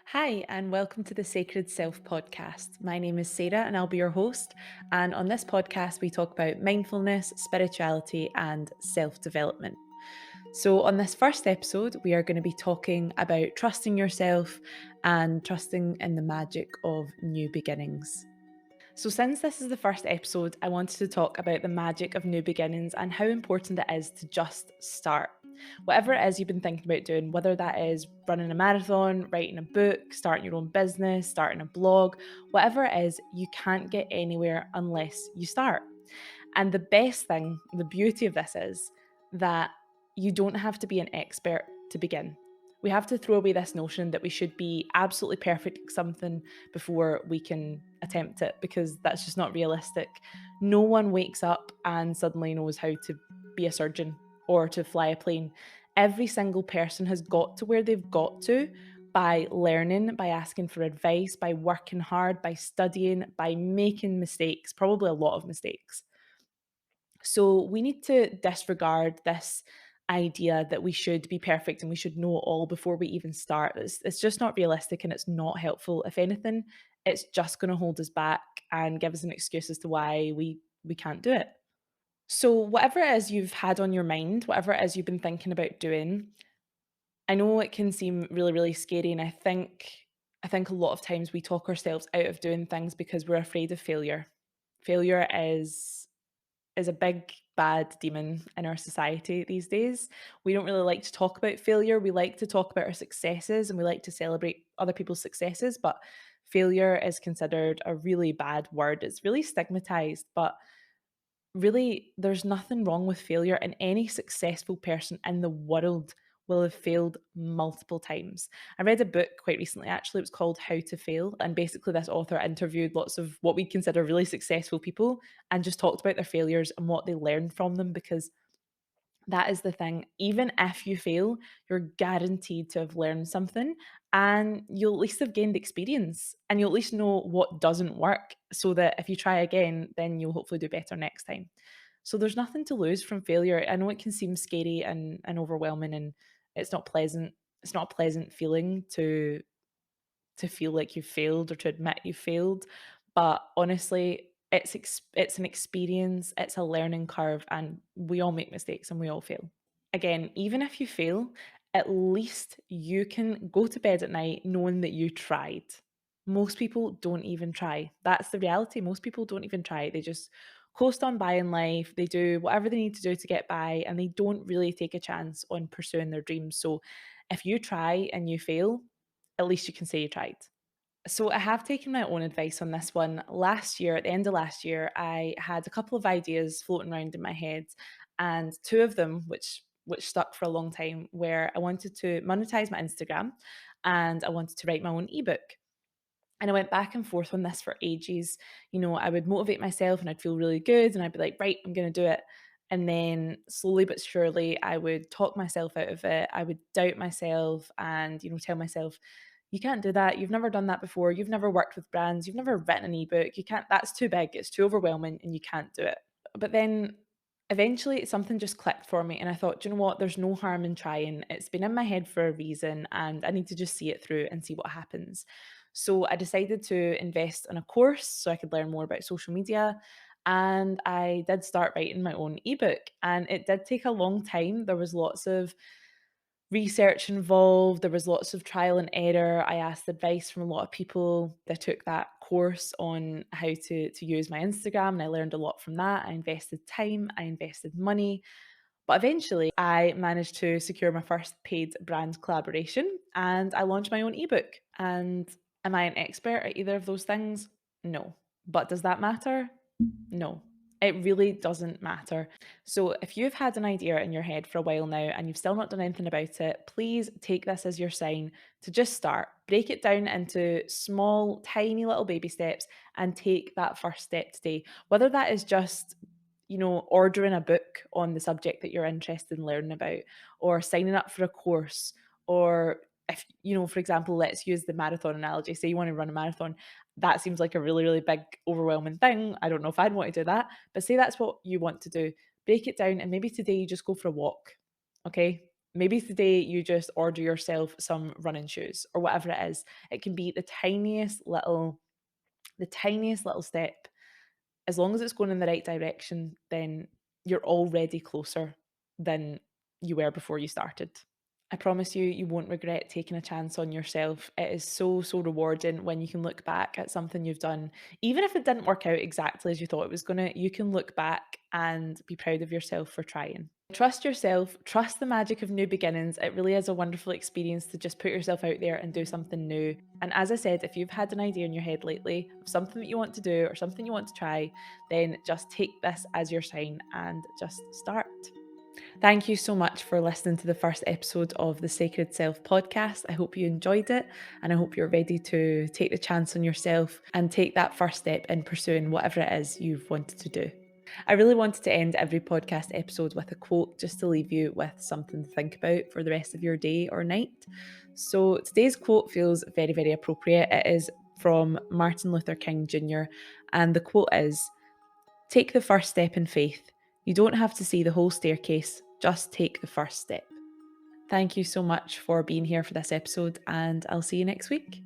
Hi, and welcome to the Sacred Self podcast. My name is Sarah, and I'll be your host. And on this podcast, we talk about mindfulness, spirituality, and self development. So, on this first episode, we are going to be talking about trusting yourself and trusting in the magic of new beginnings. So, since this is the first episode, I wanted to talk about the magic of new beginnings and how important it is to just start. Whatever it is you've been thinking about doing, whether that is running a marathon, writing a book, starting your own business, starting a blog, whatever it is, you can't get anywhere unless you start. And the best thing, the beauty of this is that you don't have to be an expert to begin. We have to throw away this notion that we should be absolutely perfect at something before we can attempt it, because that's just not realistic. No one wakes up and suddenly knows how to be a surgeon or to fly a plane. Every single person has got to where they've got to by learning, by asking for advice, by working hard, by studying, by making mistakes, probably a lot of mistakes. So we need to disregard this idea that we should be perfect and we should know it all before we even start. It's just not realistic and it's not helpful. If anything, it's just going to hold us back and give us an excuse as to why we can't do it. So whatever it is you've had on your mind, whatever it is you've been thinking about doing, I know it can seem really, really scary. And I think a lot of times we talk ourselves out of doing things because we're afraid of failure. Failure is a big bad demon in our society these days. We don't really like to talk about failure. We like to talk about our successes and we like to celebrate other people's successes, but failure is considered a really bad word. It's really stigmatized, but really there's nothing wrong with failure, and any successful person in the world will have failed multiple times. I read a book quite recently, actually. It was called How to Fail, and basically this author interviewed lots of what we consider really successful people and just talked about their failures and what they learned from them, because that is the thing. Even if you fail, you're guaranteed to have learned something, and you'll at least have gained experience and you'll at least know what doesn't work, so that if you try again, then you'll hopefully do better next time. So there's nothing to lose from failure. I know it can seem scary and overwhelming, and it's not pleasant. It's not a pleasant feeling to feel like you've failed or to admit you failed. But honestly, it's an experience, it's a learning curve, and we all make mistakes and we all fail. Again, even if you fail, at least you can go to bed at night knowing that you tried. Most people don't even try. That's the reality. Most people don't even try. They just coast on by in life. They do whatever they need to do to get by, and they don't really take a chance on pursuing their dreams. So if you try and you fail, at least you can say you tried. So I have taken my own advice on this one. Last year, at the end of last year, I had a couple of ideas floating around in my head, and two of them, which stuck for a long time, where I wanted to monetize my Instagram and I wanted to write my own ebook. And I went back and forth on this for ages. I would motivate myself and I'd feel really good and I'd be like, right, I'm going to do it. And then slowly but surely, I would talk myself out of it. I would doubt myself and, tell myself, you can't do that. You've never done that before. You've never worked with brands. You've never written an ebook. You can't, that's too big. It's too overwhelming and you can't do it. But then eventually something just clicked for me and I thought, "Do you know what? There's no harm in trying. It's been in my head for a reason and I need to just see it through and see what happens." So I decided to invest in a course so I could learn more about social media. And I did start writing my own ebook. And it did take a long time. There was lots of research involved. There was lots of trial and error. I asked advice from a lot of people. I took that course on how to use my Instagram and I learned a lot from that. I invested time, I invested money, but eventually I managed to secure my first paid brand collaboration and I launched my own ebook. And am I an expert at either of those things? No. But does that matter? No, it really doesn't matter. So, if you've had an idea in your head for a while now and you've still not done anything about it, please take this as your sign to just start. Break it down into small, tiny little baby steps and take that first step today. Whether that is just ordering a book on the subject that you're interested in learning about, or signing up for a course, or if, for example, let's use the marathon analogy. Say you want to run a marathon. That seems like a really, really big, overwhelming thing. I don't know if I'd want to do that, but say that's what you want to do. Break it down and maybe today you just go for a walk. Okay. Maybe today you just order yourself some running shoes or whatever it is. It can be the tiniest little step. As long as it's going in the right direction, then you're already closer than you were before you started. I promise you, you won't regret taking a chance on yourself. It is so, so rewarding when you can look back at something you've done. Even if it didn't work out exactly as you thought it was going to, you can look back and be proud of yourself for trying. Trust yourself, trust the magic of new beginnings. It really is a wonderful experience to just put yourself out there and do something new. And as I said, if you've had an idea in your head lately of something that you want to do or something you want to try, then just take this as your sign and just start. Thank you so much for listening to the first episode of the Sacred Self podcast. I hope you enjoyed it and I hope you're ready to take the chance on yourself and take that first step in pursuing whatever it is you've wanted to do. I really wanted to end every podcast episode with a quote just to leave you with something to think about for the rest of your day or night. So today's quote feels very, very appropriate. It is from Martin Luther King Jr. And the quote is, "Take the first step in faith. You don't have to see the whole staircase, just take the first step." Thank you so much for being here for this episode, and I'll see you next week.